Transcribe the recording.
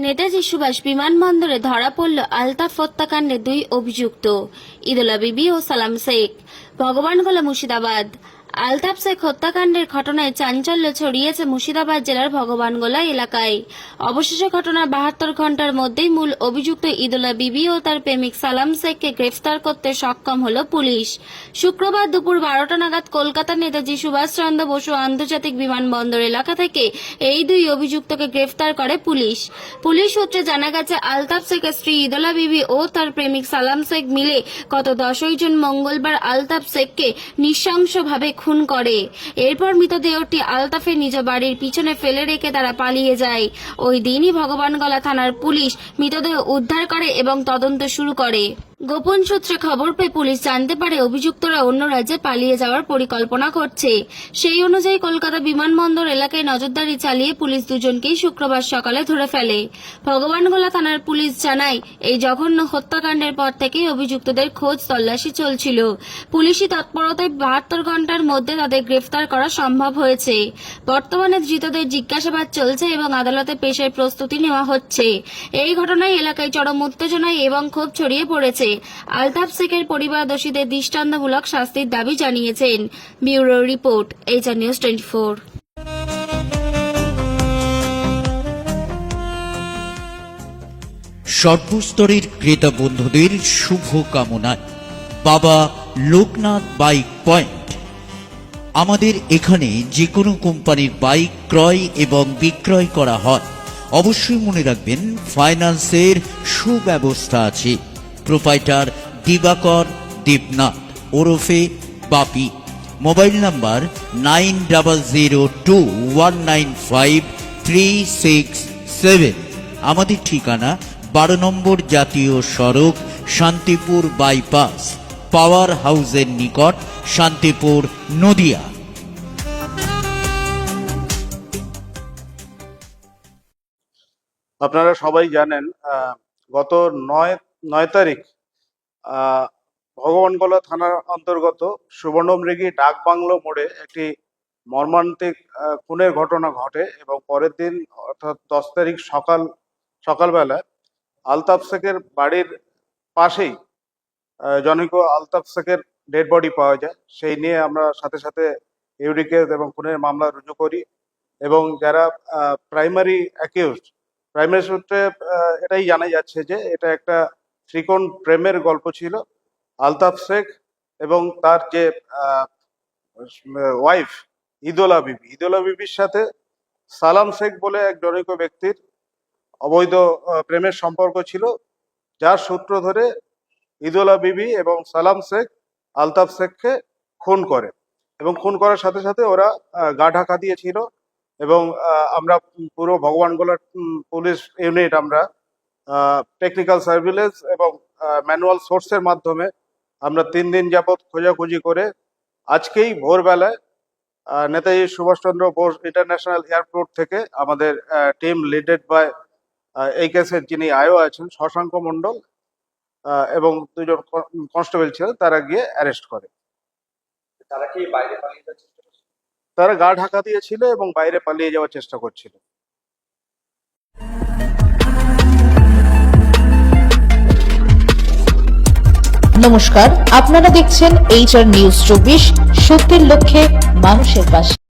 নেতাজি সুভাষ বিমানবন্দরে ধরা পড়ল আলতাফ হত্যাকাণ্ডে দুই অভিযুক্ত ইদোলা বিবি ও সালাম শেখ। ভগবানগোলা, মুর্শিদাবাদ। আলতাফ শেখ হত্যাকাণ্ডের ঘটনায় চাঞ্চল্য ছড়িয়েছে মুর্শিদাবাদ জেলার ভগবানগোলা এলাকায়। অবশেষে ঘটনার 72 ঘন্টার মধ্যেই মূল অভিযুক্ত ইদোলা বিবি ও তার প্রেমিক সালাম শেখকে গ্রেফতার করতে সক্ষম হল পুলিশ। শুক্রবার দুপুর 12টা নাগাদ কলকাতার নেতাজি সুভাষচন্দ্র বসু আন্তর্জাতিক বিমানবন্দর এলাকা থেকে এই দুই অভিযুক্তকে গ্রেফতার করে পুলিশ। পুলিশ সূত্রে জানা গেছে, আলতাফ শেখের স্ত্রী ইদোলা বিবি ও তার প্রেমিক সালাম শেখ মিলে গত 10ই জুন মঙ্গলবার আলতাফ শেখকে নৃশংসভাবে খুন করে। এরপর মৃতদেহটি আলতাফের নিজ বাড়ির পিছনে ফেলে রেখে তারা পালিয়ে যায়। ওই দিনই ভগবানগোলা থানার পুলিশ মৃতদেহ উদ্ধার করে এবং তদন্ত শুরু করে। গোপন সূত্রে খবর পেয়ে পুলিশ জানতে পারে অভিযুক্তরা অন্য রাজ্যে পালিয়ে যাওয়ার পরিকল্পনা করছে। সেই অনুযায়ী কলকাতা বিমানবন্দর এলাকায় নজরদারি চালিয়ে পুলিশ দুজনকেই শুক্রবার সকালে ধরে ফেলে। ভগবানগোলা থানার পুলিশ জানায়, এই জঘন্য হত্যাকাণ্ডের পর থেকেই অভিযুক্তদের খোঁজ তল্লাশি চলছিল। পুলিশি তৎপরতায় 72 ঘন্টার মধ্যে তাদের গ্রেফতার করা সম্ভব হয়েছে। বর্তমানে ধৃতদের জিজ্ঞাসাবাদ চলছে এবং আদালতে পেশের প্রস্তুতি নেওয়া হচ্ছে। এই ঘটনায় এলাকায় চরম উত্তেজনায় এবং ক্ষোভ ছড়িয়ে পড়েছে। আলতাফ শেখের পরিবার দোষীদের দৃষ্টান্তমূলক শাস্তির দাবি জানিয়েছেন। Bureau report, HR news 24। সর্বস্তরের ক্রেতা বন্ধুদের শুভ কামনায় বাবা লোকনাথ বাইক পয়েন্ট। আমাদের এখানে যে কোনো কোম্পানির বাইক ক্রয় এবং বিক্রয় করা হয়। অবশ্যই মনে রাখবেন, ফাইন্যান্সের সুব্যবস্থা আছে। প্রোপাইটার দিবাকর দেবনাথ ওরফে বাপি। Mobile number 9002195367। আমাদের ঠিকানা 12 নম্বর জাতীয় সড়ক, শান্তিপুর বাইপাস, পাওয়ার হাউসের নিকট, শান্তিপুর, নদিয়া। আপনারা সবাই জানেন, গত 9 তারিখ ভগবানগোলা থানার অন্তর্গত সুবর্ণমৃগী ডাক বাংলো মোড়ে একটি মর্মান্তিক খুনের ঘটনা ঘটে এবং পরের দিন অর্থাৎ 10 তারিখ সকালবেলা আলতাফ শেখের বাড়ির পাশেই জনৈক আলতাফ শেখের ডেড বডি পাওয়া যায়। সেই নিয়ে আমরা সাথে সাথে ইউডি কেস এবং খুনের মামলা রুজু করি এবং যারা প্রাইমারি সূত্রে এটাই জানা যাচ্ছে যে এটা একটা ত্রিকোণ প্রেমের গল্প ছিল। আলতাফ শেখ এবং তার যে ওয়াইফ ইদোলা বিবির সাথে সালাম শেখ বলে এক জনৈক ব্যক্তির অবৈধ প্রেমের সম্পর্ক ছিল, যার সূত্র ধরে ইদোলা বিবি এবং সালাম শেখ আলতাফ শেখকে খুন করে এবং খুন করার সাথে সাথে ওরা গা ঢাকা দিয়েছিল। এবং আমরা পুরো ভগবানগোলার পুলিশ ইউনিট আমরা টেকনিক্যাল সার্ভিলেন্স এবং ম্যানুয়াল সোর্সের মাধ্যমে আমরা 3 দিন যাবৎ খোঁজাখুঁজি করে আজকেই ভোরবেলায় নেতাজি সুভাষচন্দ্র বোস ইন্টারন্যাশনাল এয়ারপোর্ট থেকে আমাদের টিম লিডেড বাই এই কেসের যিনি আইও আছেন শশাঙ্ক মণ্ডল এবং 2 জন কনস্টেবল ছিল, তারা গিয়ে অ্যারেস্ট করে। তারা কি বাইরে পালিয়ে যাচ্ছে? তারা গা ঢাকা দিয়েছিল এবং বাইরে পালিয়ে যাওয়ার চেষ্টা করছিল। নমস্কার, আপনারা দেখছেন এইচআর নিউজ 24, সত্যের লক্ষ্যে মানুষের পাশে।